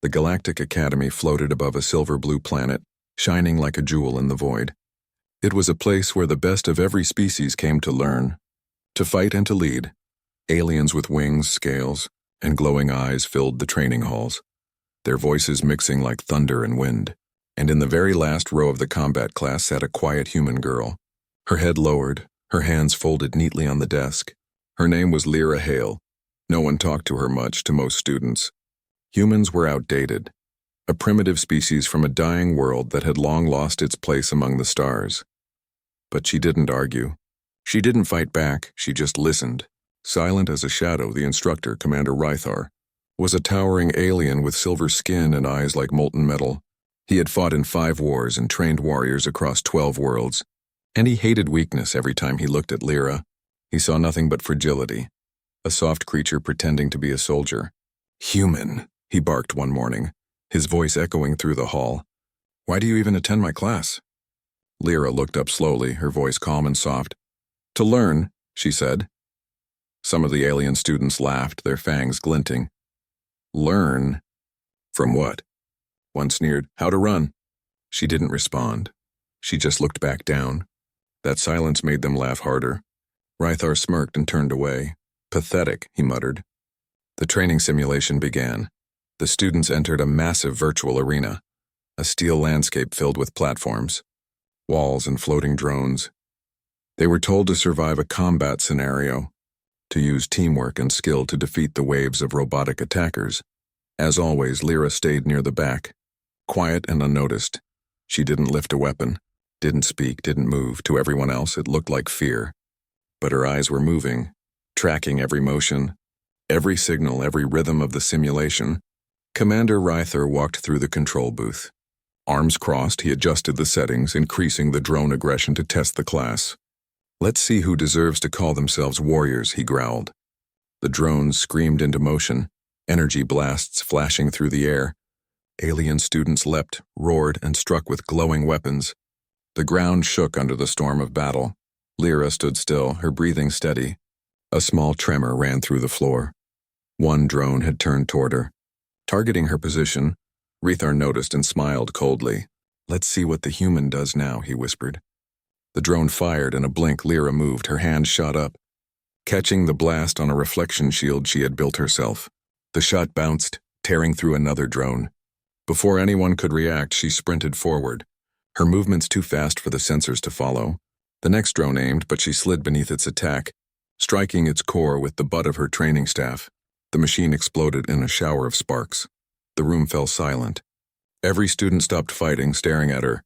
The Galactic Academy floated above a silver-blue planet, shining like a jewel in the void. It was a place where the best of every species came to learn, to fight and to lead. Aliens with wings, scales, and glowing eyes filled the training halls, their voices mixing like thunder and wind. And in the very last row of the combat class sat a quiet human girl, her head lowered, her hands folded neatly on the desk. Her name was Lira Hale. No one talked to her much, to most students. Humans were outdated, a primitive species from a dying world that had long lost its place among the stars. But she didn't argue. She didn't fight back, she just listened. Silent as a shadow, the instructor, Commander Rythar, was a towering alien with silver skin and eyes like molten metal. He had fought in 5 wars and trained warriors across 12 worlds, and he hated weakness every time he looked at Lira. He saw nothing but fragility, a soft creature pretending to be a soldier. "Human," he barked one morning, his voice echoing through the hall. "Why do you even attend my class?" Lira looked up slowly, her voice calm and soft. "To learn," she said. Some of the alien students laughed, their fangs glinting. "Learn? From what?" One sneered. "How to run." She didn't respond. She just looked back down. That silence made them laugh harder. Rythar smirked and turned away. "Pathetic," he muttered. The training simulation began. The students entered a massive virtual arena, a steel landscape filled with platforms, walls and floating drones. They were told to survive a combat scenario, to use teamwork and skill to defeat the waves of robotic attackers. As always, Lira stayed near the back, quiet and unnoticed. She didn't lift a weapon, didn't speak, didn't move. To everyone else, it looked like fear. But her eyes were moving, tracking every motion, every signal, every rhythm of the simulation. Commander Rythar walked through the control booth. Arms crossed, he adjusted the settings, increasing the drone aggression to test the class. "Let's see who deserves to call themselves warriors," he growled. The drones screamed into motion, energy blasts flashing through the air. Alien students leapt, roared, and struck with glowing weapons. The ground shook under the storm of battle. Lira stood still, her breathing steady. A small tremor ran through the floor. One drone had turned toward her. Targeting her position, Rythar noticed and smiled coldly. "Let's see what the human does now," he whispered. The drone fired. In a blink, Lira moved, her hand shot up, catching the blast on a reflection shield she had built herself. The shot bounced, tearing through another drone. Before anyone could react, she sprinted forward, her movements too fast for the sensors to follow. The next drone aimed, but she slid beneath its attack, striking its core with the butt of her training staff. The machine exploded in a shower of sparks. The room fell silent. Every student stopped fighting, staring at her.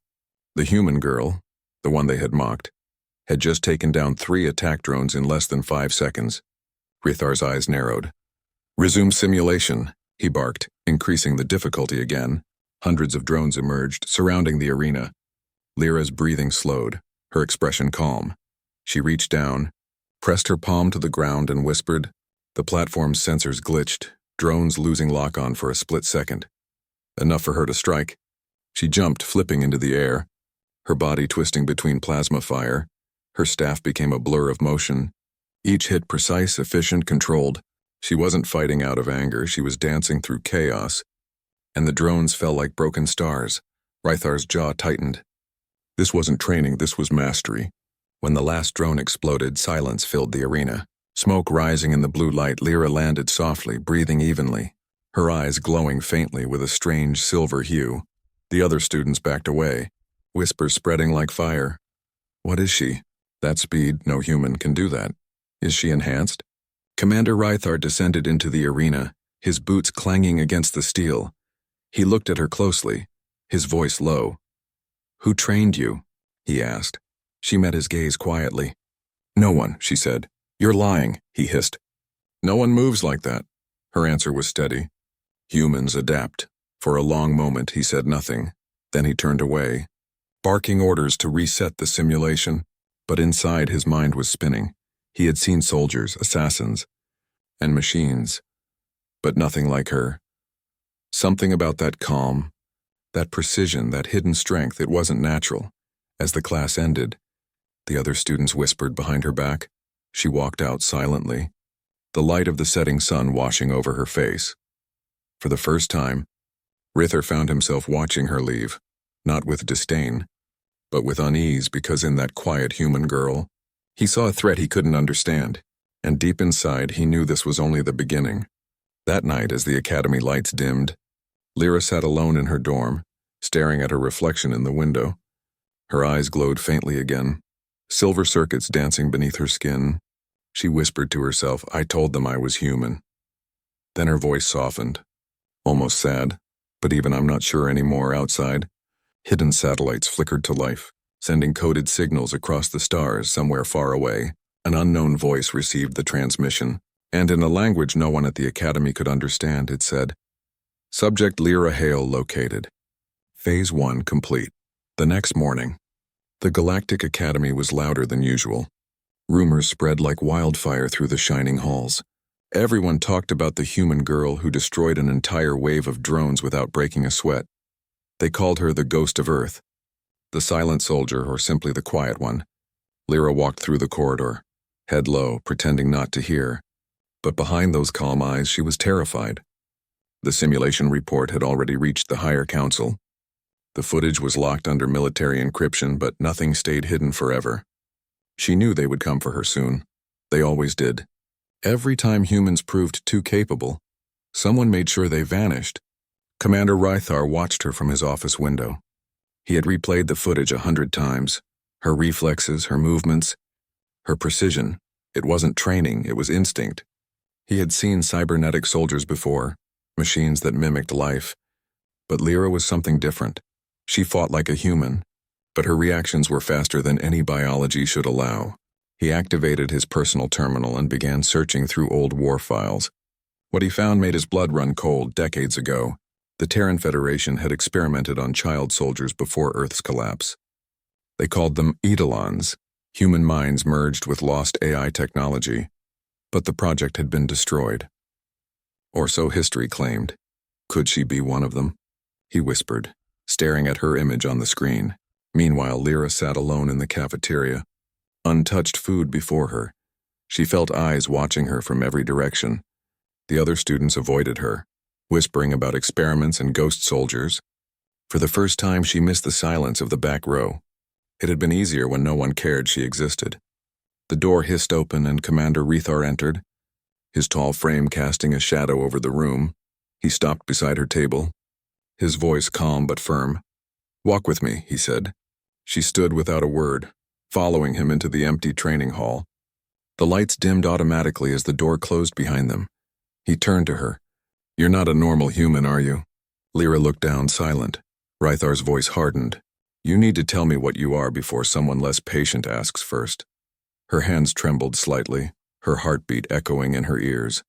The human girl, the one they had mocked, had just taken down 3 attack drones in less than 5 seconds. Rythar's eyes narrowed. "Resume simulation," he barked, increasing the difficulty again. Hundreds of drones emerged, surrounding the arena. Lira's breathing slowed, her expression calm. She reached down, pressed her palm to the ground, and whispered. The platform's sensors glitched, drones losing lock-on for a split second. Enough for her to strike. She jumped, flipping into the air, her body twisting between plasma fire. Her staff became a blur of motion, each hit precise, efficient, controlled. She wasn't fighting out of anger, she was dancing through chaos. And the drones fell like broken stars. Rythar's jaw tightened. This wasn't training, this was mastery. When the last drone exploded, silence filled the arena. Smoke rising in the blue light, Lira landed softly, breathing evenly, her eyes glowing faintly with a strange silver hue. The other students backed away, whispers spreading like fire. "What is she? That speed, no human can do that. Is she enhanced?" Commander Rythar descended into the arena, his boots clanging against the steel. He looked at her closely, his voice low. "Who trained you?" he asked. She met his gaze quietly. "No one," she said. "You're lying," he hissed. "No one moves like that." Her answer was steady. "Humans adapt." For a long moment he said nothing. Then he turned away, barking orders to reset the simulation. But inside his mind was spinning. He had seen soldiers, assassins, and machines, but nothing like her. Something about that calm, that precision, that hidden strength, it wasn't natural. As the class ended, the other students whispered behind her back. She walked out silently, the light of the setting sun washing over her face. For the first time, Rither found himself watching her leave, not with disdain, but with unease, because in that quiet human girl, he saw a threat he couldn't understand, and deep inside he knew this was only the beginning. That night, as the academy lights dimmed, Lira sat alone in her dorm, staring at her reflection in the window. Her eyes glowed faintly again, silver circuits dancing beneath her skin. She whispered to herself, "I told them I was human." Then her voice softened, almost sad, but even I'm not sure anymore. Outside, hidden satellites flickered to life, sending coded signals across the stars somewhere far away. An unknown voice received the transmission, and in a language no one at the academy could understand, it said, "Subject Lira Hale located. Phase 1 complete." The next morning, the Galactic Academy was louder than usual. Rumors spread like wildfire through the shining halls. Everyone talked about the human girl who destroyed an entire wave of drones without breaking a sweat. They called her the Ghost of Earth, the Silent Soldier, or simply the Quiet One. Lira walked through the corridor, head low, pretending not to hear. But behind those calm eyes, she was terrified. The simulation report had already reached the higher council. The footage was locked under military encryption, but nothing stayed hidden forever. She knew they would come for her soon. They always did. Every time humans proved too capable, someone made sure they vanished. Commander Rythar watched her from his office window. He had replayed the footage 100 times. Her reflexes, her movements, her precision. It wasn't training, it was instinct. He had seen cybernetic soldiers before, machines that mimicked life. But Lira was something different. She fought like a human, but her reactions were faster than any biology should allow. He activated his personal terminal and began searching through old war files. What he found made his blood run cold. Decades ago, the Terran Federation had experimented on child soldiers before Earth's collapse. They called them Eidolons, human minds merged with lost AI technology. But the project had been destroyed. Or so history claimed. Could she be one of them? He whispered, staring at her image on the screen. Meanwhile, Lira sat alone in the cafeteria, untouched food before her. She felt eyes watching her from every direction. The other students avoided her, whispering about experiments and ghost soldiers. For the first time, she missed the silence of the back row. It had been easier when no one cared she existed. The door hissed open and Commander Rythar entered, his tall frame casting a shadow over the room. He stopped beside her table, his voice calm but firm. "Walk with me," he said. She stood without a word, following him into the empty training hall. The lights dimmed automatically as the door closed behind them. He turned to her. "You're not a normal human, are you?" Lira looked down, silent. Rythar's voice hardened. "You need to tell me what you are before someone less patient asks first." Her hands trembled slightly, her heartbeat echoing in her ears.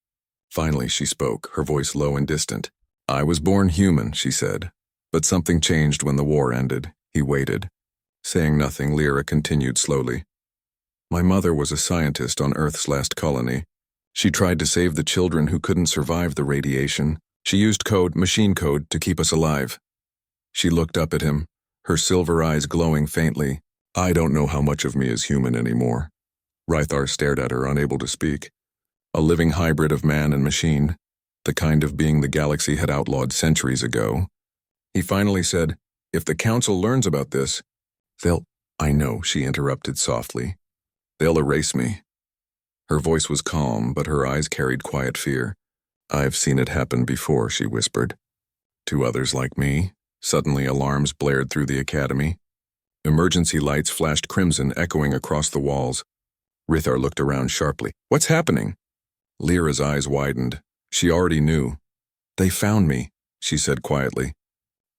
Finally she spoke, her voice low and distant. "I was born human," she said. "But something changed when the war ended." He waited. Saying nothing, Lira continued slowly. "My mother was a scientist on Earth's last colony. She tried to save the children who couldn't survive the radiation. She used code, machine code, to keep us alive." She looked up at him, her silver eyes glowing faintly. "I don't know how much of me is human anymore." Rythar stared at her, unable to speak. A living hybrid of man and machine, the kind of being the galaxy had outlawed centuries ago. He finally said, "If the Council learns about this, they'll—" "I know," she interrupted softly. "They'll erase me." Her voice was calm, but her eyes carried quiet fear. "I've seen it happen before," she whispered. "To others like me." Suddenly alarms blared through the academy. Emergency lights flashed crimson, echoing across the walls. Rythar looked around sharply. "What's happening?" Lyra's eyes widened. She already knew. "They found me," she said quietly.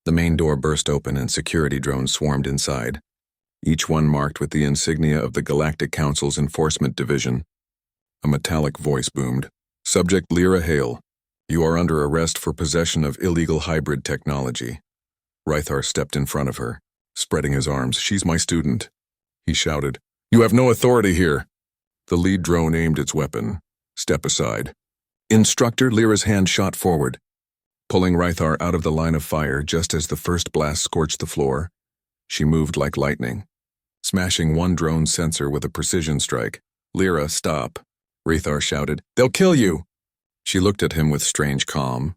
The main door burst open and security drones swarmed inside, each one marked with the insignia of the Galactic Council's Enforcement Division. A metallic voice boomed. "Subject Lira Hale, you are under arrest for possession of illegal hybrid technology." Rythar stepped in front of her, spreading his arms. "She's my student," he shouted. "You have no authority here." The lead drone aimed its weapon. "Step aside." "Instructor," Lyra's hand shot forward, pulling Rythar out of the line of fire just as the first blast scorched the floor. She moved like lightning, smashing one drone's sensor with a precision strike. "Lira, stop," Rythar shouted. "They'll kill you." She looked at him with strange calm.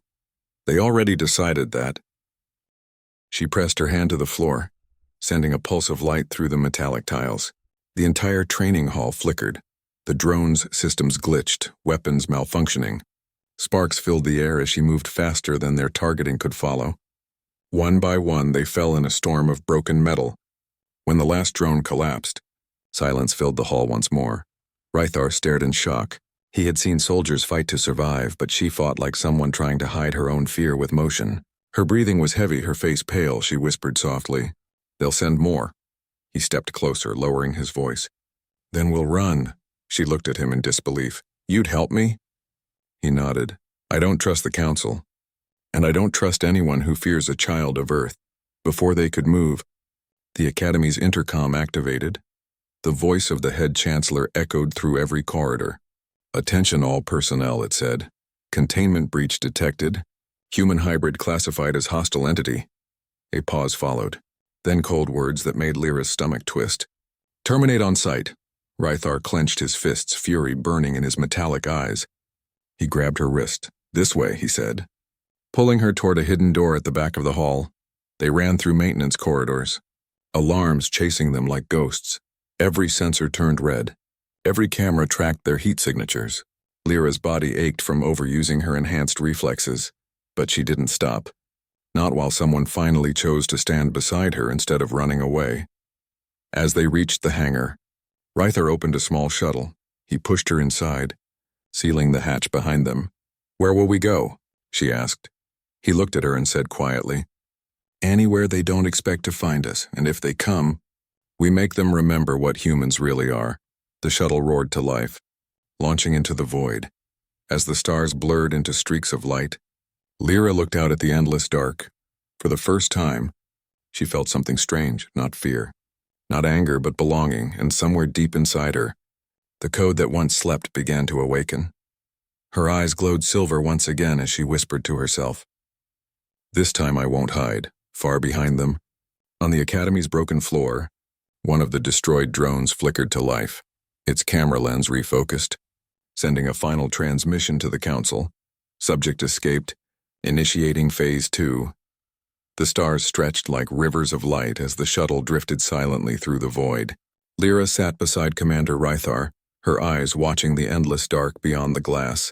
They already decided that. She pressed her hand to the floor, sending a pulse of light through the metallic tiles. The entire training hall flickered. The drone's systems glitched, weapons malfunctioning. Sparks filled the air as she moved faster than their targeting could follow. One by one, they fell in a storm of broken metal. When the last drone collapsed, silence filled the hall once more. Rythar stared in shock. He had seen soldiers fight to survive, but she fought like someone trying to hide her own fear with motion. Her breathing was heavy, her face pale. She whispered softly, "They'll send more." He stepped closer, lowering his voice. "Then we'll run." She looked at him in disbelief. "You'd help me?" He nodded. "I don't trust the Council. And I don't trust anyone who fears a child of Earth." Before they could move, the Academy's intercom activated. The voice of the head chancellor echoed through every corridor. "Attention all personnel," it said. "Containment breach detected. Human hybrid classified as hostile entity." A pause followed. Then cold words that made Lira's stomach twist. "Terminate on sight." Rythar clenched his fists, fury burning in his metallic eyes. He grabbed her wrist. "This way," he said. Pulling her toward a hidden door at the back of the hall, they ran through maintenance corridors. Alarms chasing them like ghosts. Every sensor turned red. Every camera tracked their heat signatures. Lira's body ached from overusing her enhanced reflexes, but she didn't stop. Not while someone finally chose to stand beside her instead of running away. As they reached the hangar, Rythar opened a small shuttle. He pushed her inside, sealing the hatch behind them. "Where will we go?" she asked. He looked at her and said quietly, "Anywhere they don't expect to find us, and if they come, we make them remember what humans really are." The shuttle roared to life, launching into the void. As the stars blurred into streaks of light, Lira looked out at the endless dark. For the first time, she felt something strange, not fear, not anger, but belonging, and somewhere deep inside her, the code that once slept began to awaken. Her eyes glowed silver once again as she whispered to herself, "This time I won't hide." Far behind them, on the Academy's broken floor, one of the destroyed drones flickered to life, its camera lens refocused, sending a final transmission to the Council. Subject escaped, initiating Phase 2. The stars stretched like rivers of light as the shuttle drifted silently through the void. Lira sat beside Commander Rythar, her eyes watching the endless dark beyond the glass.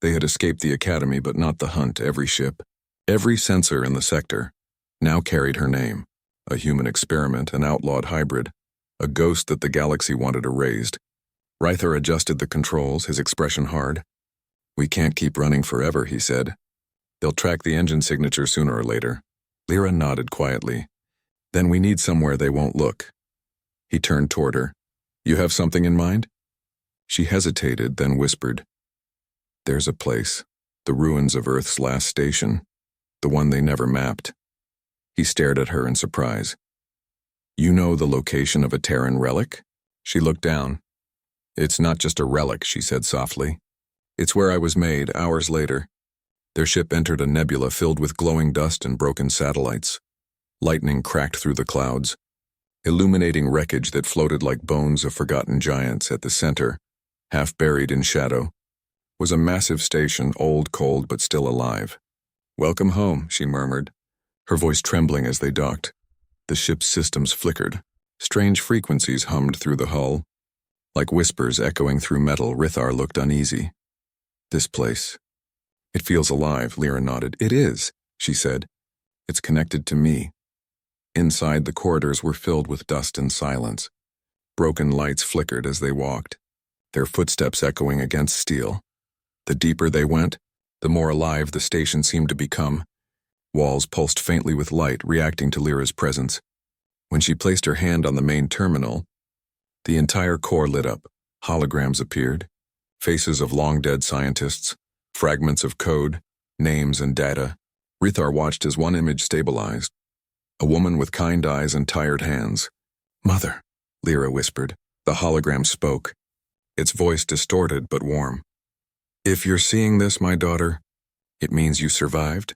They had escaped the Academy, but not the hunt. Every ship, every sensor in the sector, now carried her name. A human experiment, an outlawed hybrid, a ghost that the galaxy wanted erased. Rythar adjusted the controls, his expression hard. "We can't keep running forever," he said. "They'll track the engine signature sooner or later." Lira nodded quietly. "Then we need somewhere they won't look." He turned toward her. "You have something in mind?" She hesitated, then whispered, "There's a place, the ruins of Earth's last station, the one they never mapped." He stared at her in surprise. "You know the location of a Terran relic?" She looked down. "It's not just a relic," she said softly. "It's where I was made, hours later." Their ship entered a nebula filled with glowing dust and broken satellites. Lightning cracked through the clouds, illuminating wreckage that floated like bones of forgotten giants. At the center, half buried in shadow, was a massive station, old, cold, but still alive. "Welcome home," she murmured, her voice trembling as they docked. The ship's systems flickered. Strange frequencies hummed through the hull. Like whispers echoing through metal, Rythar looked uneasy. "This place. It feels alive," Lira nodded. "It is," she said. "It's connected to me." Inside, the corridors were filled with dust and silence. Broken lights flickered as they walked, their footsteps echoing against steel. The deeper they went, the more alive the station seemed to become. Walls pulsed faintly with light, reacting to Lyra's presence. When she placed her hand on the main terminal, the entire core lit up. Holograms appeared, faces of long-dead scientists, fragments of code, names and data. Rythar watched as one image stabilized. A woman with kind eyes and tired hands. "Mother," Lira whispered. The hologram spoke, its voice distorted but warm. "If you're seeing this, my daughter, it means you survived."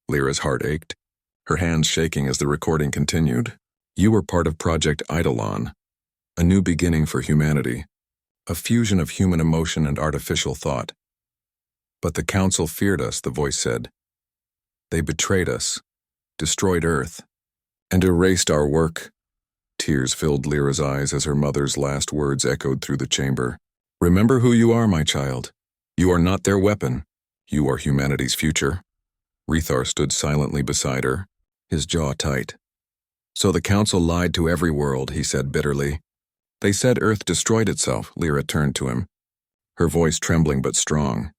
Lyra's heart ached, her hands shaking as the recording continued. "You were part of Project Eidolon, a new beginning for humanity, a fusion of human emotion and artificial thought. But the Council feared us," the voice said. "They betrayed us, destroyed Earth, and erased our work. Tears filled Lyra's eyes as her mother's last words echoed through the chamber. Remember who you are, my child. You are not their weapon. You are humanity's future. Rethar stood silently beside her, his jaw tight. So the Council lied to every world, he said bitterly. They said Earth destroyed itself. Lyra turned to him, her voice trembling but strong.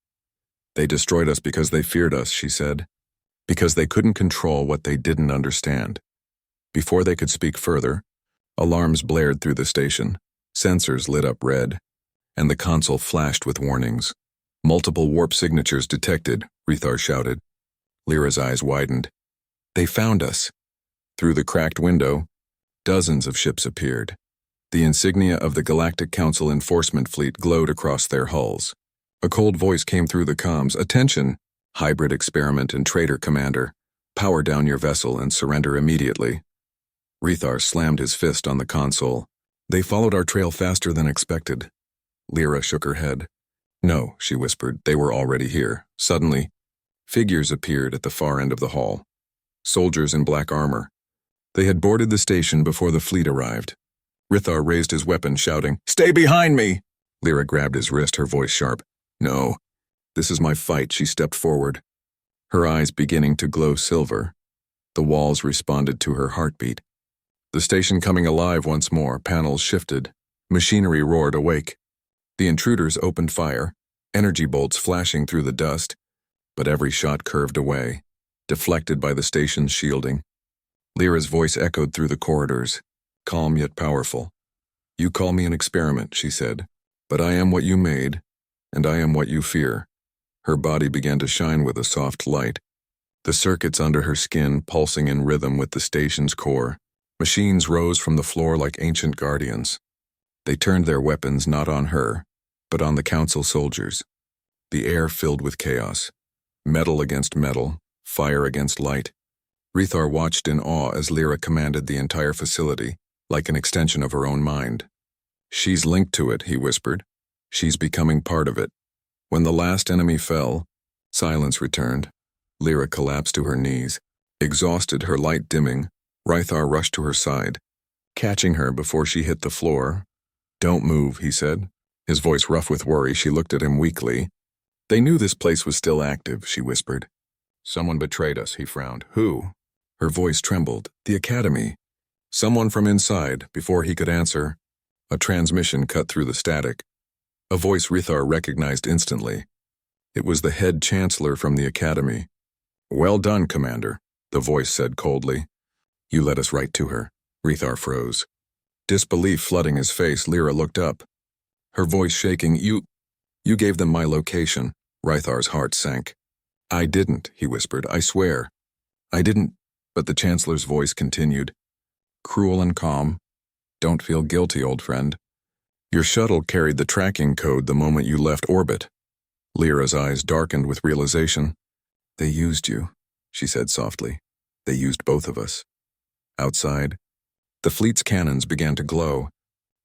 They destroyed us because they feared us, she said, because they couldn't control what they didn't understand. Before they could speak further, alarms blared through the station, sensors lit up red, and the console flashed with warnings. Multiple warp signatures detected, Rethar shouted. Lyra's eyes widened. They found us. Through the cracked window, dozens of ships appeared. The insignia of the Galactic Council Enforcement Fleet glowed across their hulls. A cold voice came through the comms. Attention, hybrid experiment and traitor commander. Power down your vessel and surrender immediately. Rethar slammed his fist on the console. They followed our trail faster than expected. Lyra shook her head. No, she whispered, they were already here. Suddenly, figures appeared at the far end of the hall. Soldiers in black armor. They had boarded the station before the fleet arrived. Rethar raised his weapon, shouting, "Stay behind me!" Lyra grabbed his wrist, her voice sharp. No, this is my fight. She stepped forward, her eyes beginning to glow silver. The walls responded to her heartbeat. The station coming alive once more, panels shifted. Machinery roared awake. The intruders opened fire, energy bolts flashing through the dust, but every shot curved away, deflected by the station's shielding. Lyra's voice echoed through the corridors, calm yet powerful. You call me an experiment, she said, but I am what you made, and I am what you fear. Her body began to shine with a soft light, the circuits under her skin pulsing in rhythm with the station's core. Machines rose from the floor like ancient guardians. They turned their weapons not on her, but on the Council soldiers. The air filled with chaos. Metal against metal, fire against light. Rethar watched in awe as Lyra commanded the entire facility, like an extension of her own mind. She's linked to it, he whispered. She's becoming part of it. When the last enemy fell, silence returned. Lyra collapsed to her knees. Exhausted, her light dimming, Rethar rushed to her side, catching her before she hit the floor. Don't move, he said, his voice rough with worry. She looked at him weakly. They knew this place was still active, she whispered. Someone betrayed us, he frowned. Who? Her voice trembled. The Academy. Someone from inside. Before he could answer, a transmission cut through the static. A voice Rethar recognized instantly. It was the head chancellor from the Academy. Well done, Commander, the voice said coldly. You led us right to her. Rethar froze. Disbelief flooding his face, Lyra looked up, her voice shaking. You gave them my location. Rythar's heart sank. I didn't, he whispered. I swear. I didn't. But the Chancellor's voice continued, cruel and calm. Don't feel guilty, old friend. Your shuttle carried the tracking code the moment you left orbit. Lyra's eyes darkened with realization. They used you, she said softly. They used both of us. Outside, the fleet's cannons began to glow.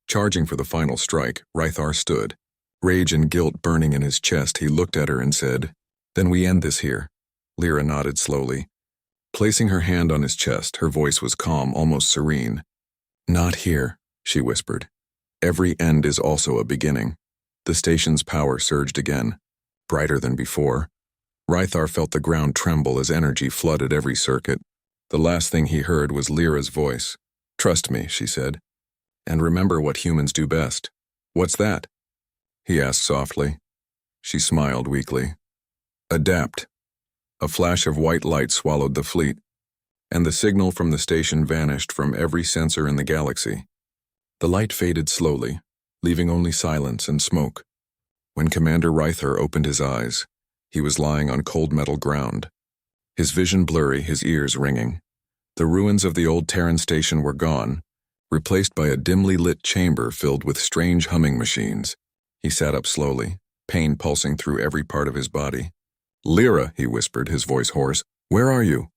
Charging for the final strike, Rethar stood, rage and guilt burning in his chest. He looked at her and said, Then we end this here. Lyra nodded slowly. Placing her hand on his chest, her voice was calm, almost serene. Not here, she whispered. Every end is also a beginning. The station's power surged again, brighter than before. Rethar felt the ground tremble as energy flooded every circuit. The last thing he heard was Lyra's voice. Trust me, she said. And remember what humans do best. What's that? He asked softly. She smiled weakly. Adapt. A flash of white light swallowed the fleet, and the signal from the station vanished from every sensor in the galaxy. The light faded slowly, leaving only silence and smoke. When Commander Rethar opened his eyes, he was lying on cold metal ground, his vision blurry, his ears ringing. The ruins of the old Terran station were gone, replaced by a dimly lit chamber filled with strange humming machines. He sat up slowly, pain pulsing through every part of his body. Lyra, he whispered, his voice hoarse. Where are you?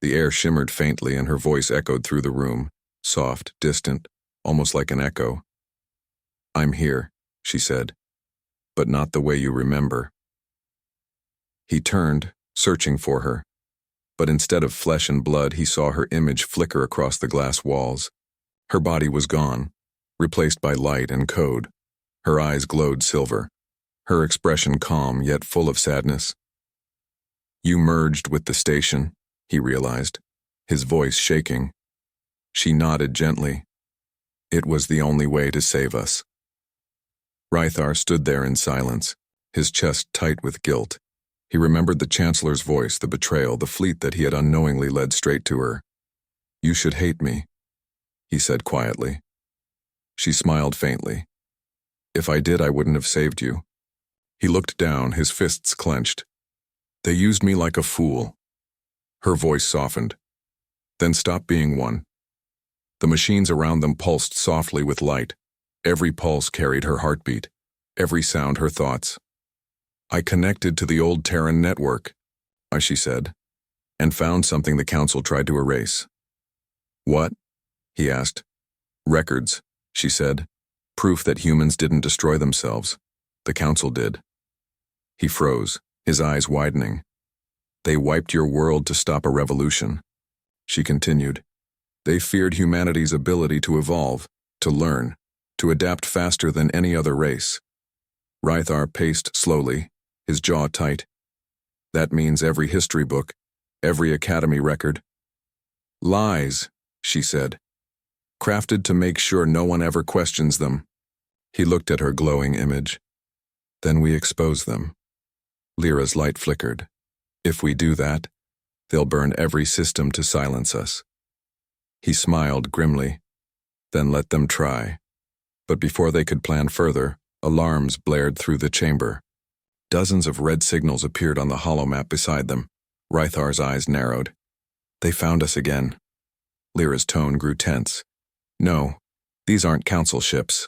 The air shimmered faintly and her voice echoed through the room, soft, distant, almost like an echo. I'm here, she said, but not the way you remember. He turned, searching for her. but instead of flesh and blood, he saw her image flicker across the glass walls. Her body was gone, replaced by light and code. Her eyes glowed silver, her expression calm yet full of sadness. "You merged with the station," he realized, his voice shaking. She nodded gently. "It was the only way to save us." Rythar stood there in silence, his chest tight with guilt. He remembered the Chancellor's voice, the betrayal, the fleet that he had unknowingly led straight to her. "You should hate me," he said quietly. She smiled faintly. "If I did, I wouldn't have saved you." He looked down, his fists clenched. "They used me like a fool." Her voice softened. "Then stop being one." The machines around them pulsed softly with light. Every pulse carried her heartbeat, every sound her thoughts. "I connected to the old Terran network," she said, "and found something the Council tried to erase." "What?" he asked. "Records," she said. "Proof that humans didn't destroy themselves. The Council did." He froze, his eyes widening. "They wiped your world to stop a revolution." She continued. "They feared humanity's ability to evolve, to learn, to adapt faster than any other race." Rythar paced slowly, his jaw tight. "That means every history book, every academy record." "Lies," she said, "crafted to make sure no one ever questions them." He looked at her glowing image. "Then we expose them." Lira's light flickered. "If we do that, they'll burn every system to silence us." He smiled grimly. "Then let them try." But before they could plan further, alarms blared through the chamber. Dozens of red signals appeared on the holomap beside them. Rythar's eyes narrowed. "They found us again." Lira's tone grew tense. "No, these aren't Council ships."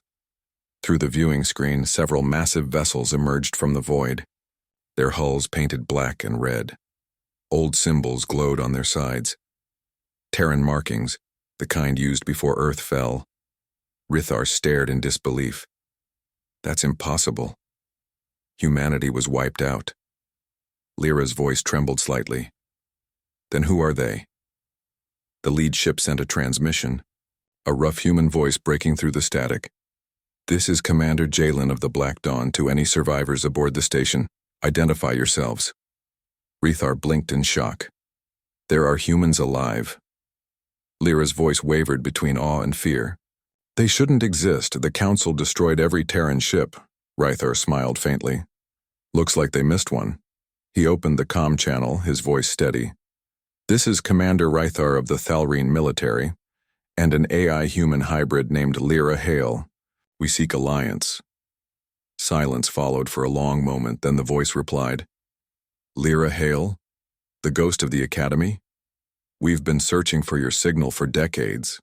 Through the viewing screen, several massive vessels emerged from the void, their hulls painted black and red. Old symbols glowed on their sides. Terran markings, the kind used before Earth fell. Rythar stared in disbelief. "That's impossible." Humanity was wiped out. Lira's voice trembled slightly. "Then who are they?" The lead ship sent a transmission, a rough human voice breaking through the static. "This is Commander Jalen of the Black Dawn. To any survivors aboard the station, identify yourselves." Rythar blinked in shock. "There are humans alive." Lira's voice wavered between awe and fear. "They shouldn't exist. The Council destroyed every Terran ship." Rythar smiled faintly. "Looks like they missed one." He opened the comm channel, his voice steady. "This is Commander Rythar of the Thalrene military, and an AI-human hybrid named Lira Hale. We seek alliance." Silence followed for a long moment, then the voice replied. "Lira Hale? The ghost of the Academy? We've been searching for your signal for decades."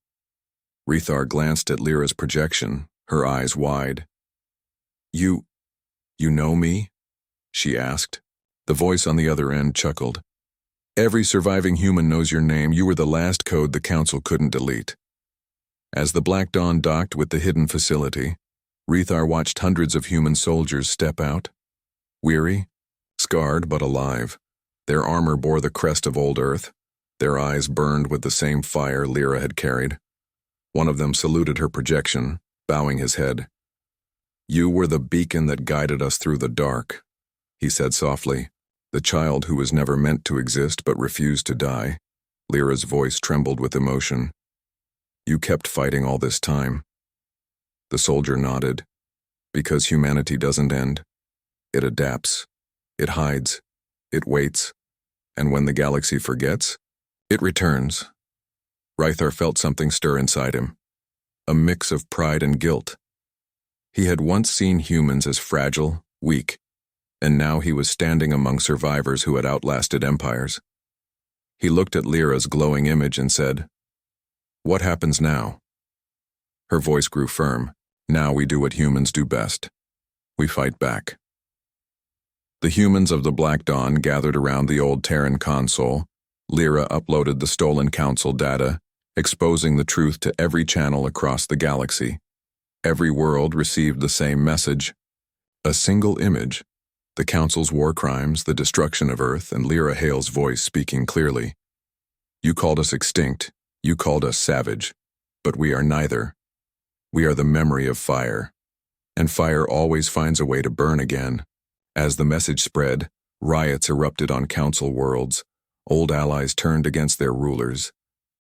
Rythar glanced at Lira's projection, her eyes wide. You know me?" she asked. The voice on the other end chuckled. "Every surviving human knows your name. You were the last code the Council couldn't delete." As the Black Dawn docked with the hidden facility, Rythar watched hundreds of human soldiers step out. Weary, scarred but alive, their armor bore the crest of old Earth. Their eyes burned with the same fire Lira had carried. One of them saluted her projection, bowing his head. "You were the beacon that guided us through the dark," he said softly. "The child who was never meant to exist but refused to die." Lira's voice trembled with emotion. "You kept fighting all this time." The soldier nodded. "Because humanity doesn't end. It adapts. It hides. It waits. And when the galaxy forgets, it returns." Rythar felt something stir inside him. A mix of pride and guilt. He had once seen humans as fragile, weak, and now he was standing among survivors who had outlasted empires. He looked at Lira's glowing image and said, "What happens now?" Her voice grew firm. "Now we do what humans do best. We fight back." The humans of the Black Dawn gathered around the old Terran console. Lira uploaded the stolen Council data, exposing the truth to every channel across the galaxy. Every world received the same message. A single image, The Council's war crimes, the destruction of Earth, and Lira Hale's voice speaking clearly. You called us extinct, you called us savage, but we are neither. We are the memory of fire, and fire always finds a way to burn again. As the message spread, riots erupted on Council worlds. Old allies turned against their rulers.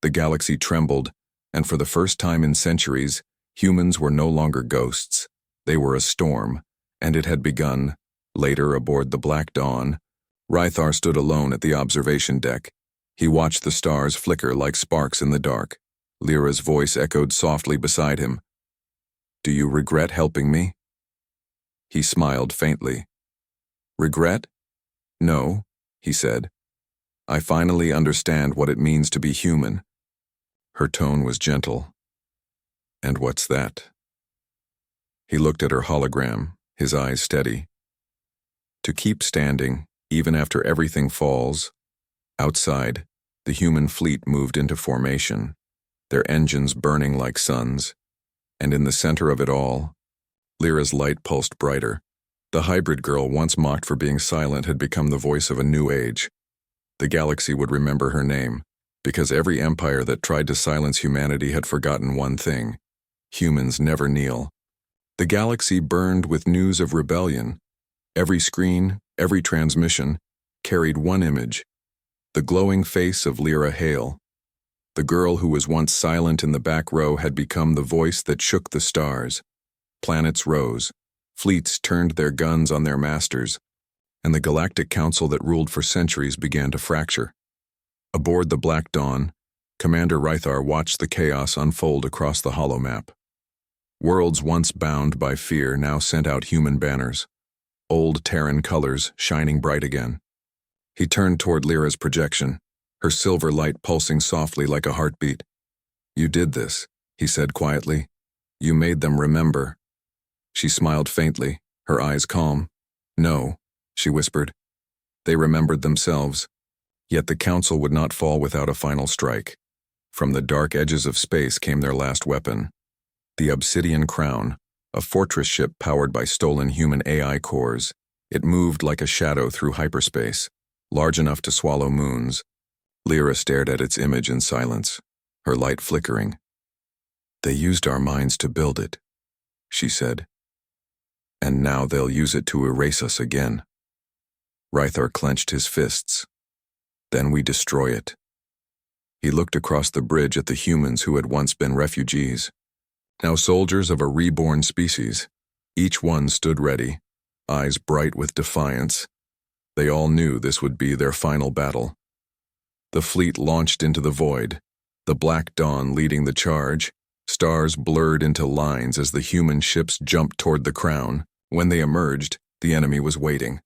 The galaxy trembled, and for the first time in centuries, humans were no longer ghosts. They were a storm, and it had begun. Later, aboard the Black Dawn, Rythar stood alone at the observation deck. He watched the stars flicker like sparks in the dark. Lyra's voice echoed softly beside him. Do you regret helping me? He smiled faintly. Regret? No, he said. I finally understand what it means to be human. Her tone was gentle. And what's that? He looked at her hologram, his eyes steady. To keep standing, even after everything falls. Outside, the human fleet moved into formation, their engines burning like suns. And in the center of it all, Lyra's light pulsed brighter. The hybrid girl, once mocked for being silent, had become the voice of a new age. The galaxy would remember her name, because every empire that tried to silence humanity had forgotten one thing. Humans never kneel. The galaxy burned with news of rebellion. Every screen, every transmission, carried one image. The glowing face of Lira Hale. The girl who was once silent in the back row had become the voice that shook the stars. Planets rose. Fleets turned their guns on their masters, and the Galactic Council that ruled for centuries began to fracture. Aboard the Black Dawn, Commander Rythar watched the chaos unfold across the holomap. Worlds once bound by fear now sent out human banners, old Terran colors shining bright again. He turned toward Lyra's projection, her silver light pulsing softly like a heartbeat. You did this, he said quietly. You made them remember. She smiled faintly, her eyes calm. No, she whispered. They remembered themselves. Yet the Council would not fall without a final strike. From the dark edges of space came their last weapon. The Obsidian Crown, a fortress ship powered by stolen human AI cores. It moved like a shadow through hyperspace, large enough to swallow moons. Lyra stared at its image in silence, her light flickering. They used our minds to build it, she said. And now they'll use it to erase us again. Rythar clenched his fists. Then we destroy it. He looked across the bridge at the humans who had once been refugees, now soldiers of a reborn species. Each one stood ready, eyes bright with defiance. They all knew this would be their final battle. The fleet launched into the void, the Black Dawn leading the charge. Stars blurred into lines as the human ships jumped toward the crown. When they emerged, the enemy was waiting.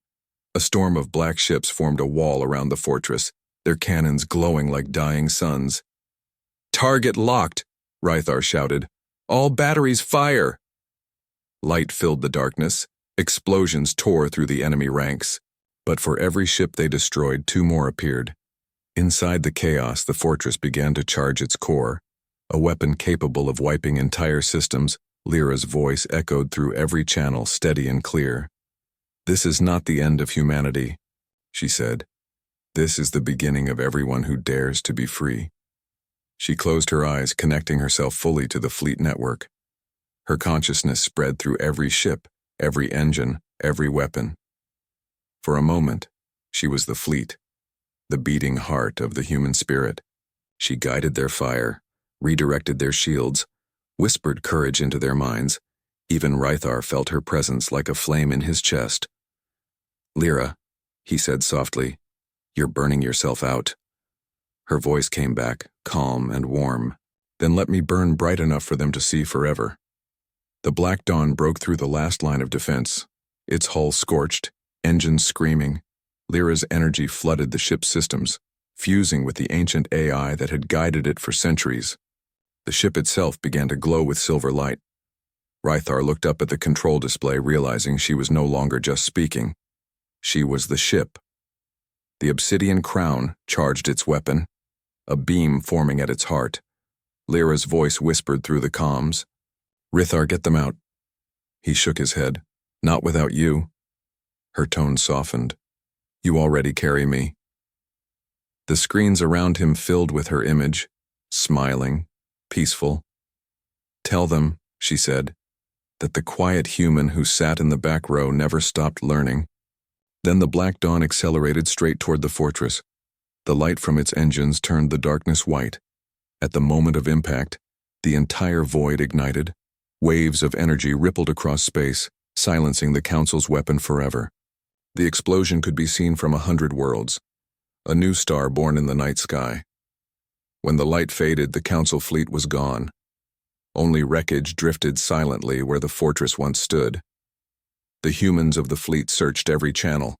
A storm of black ships formed a wall around the fortress, their cannons glowing like dying suns. Target locked, Rythar shouted. All batteries fire! Light filled the darkness. Explosions tore through the enemy ranks. But for every ship they destroyed, two more appeared. Inside the chaos, the fortress began to charge its core. A weapon capable of wiping entire systems. Lyra's voice echoed through every channel, steady and clear. This is not the end of humanity, she said. This is the beginning of everyone who dares to be free. She closed her eyes, connecting herself fully to the fleet network. Her consciousness spread through every ship, every engine, every weapon. For a moment, she was the fleet, the beating heart of the human spirit. She guided their fire, redirected their shields, whispered courage into their minds. Even Rythar felt her presence like a flame in his chest. Lyra, he said softly, you're burning yourself out. Her voice came back, calm and warm. Then let me burn bright enough for them to see forever. The Black Dawn broke through the last line of defense, its hull scorched, engines screaming. Lyra's energy flooded the ship's systems, fusing with the ancient AI that had guided it for centuries. The ship itself began to glow with silver light. Rythar looked up at the control display, realizing she was no longer just speaking. She was the ship. The Obsidian Crown charged its weapon, a beam forming at its heart. Lyra's voice whispered through the comms. Rythar, get them out. He shook his head. Not without you. Her tone softened. You already carry me. The screens around him filled with her image, smiling, peaceful. Tell them, she said, that the quiet human who sat in the back row never stopped learning. Then the Black Dawn accelerated straight toward the fortress. The light from its engines turned the darkness white. At the moment of impact, the entire void ignited. Waves of energy rippled across space, silencing the Council's weapon forever. The explosion could be seen from 100 worlds, a new star born in the night sky. When the light faded, the Council fleet was gone. Only wreckage drifted silently where the fortress once stood. The humans of the fleet searched every channel,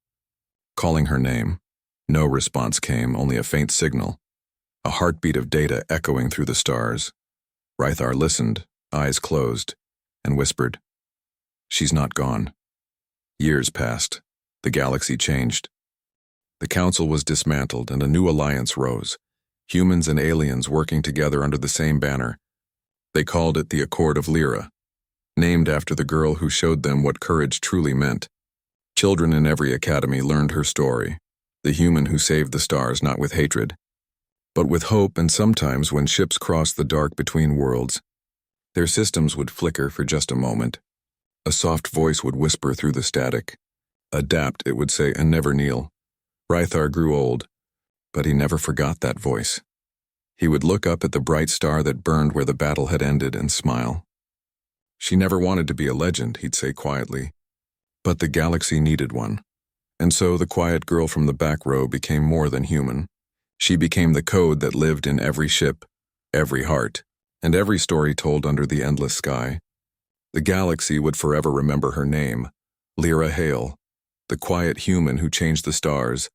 calling her name. No response came, only a faint signal, a heartbeat of data echoing through the stars. Rythar listened, eyes closed, and whispered, "She's not gone." Years passed. The galaxy changed. The Council was dismantled and a new alliance rose, humans and aliens working together under the same banner. They called it the Accord of Lira, named after the girl who showed them what courage truly meant. Children in every academy learned her story, the human who saved the stars not with hatred, but with hope. And sometimes when ships crossed the dark between worlds, their systems would flicker for just a moment. A soft voice would whisper through the static. Adapt, it would say, and never kneel. Rythar grew old, but he never forgot that voice. He would look up at the bright star that burned where the battle had ended and smile. She never wanted to be a legend, he'd say quietly, but the galaxy needed one. And so the quiet girl from the back row became more than human. She became the code that lived in every ship, every heart, and every story told under the endless sky. The galaxy would forever remember her name, Lira Hale, the quiet human who changed the stars,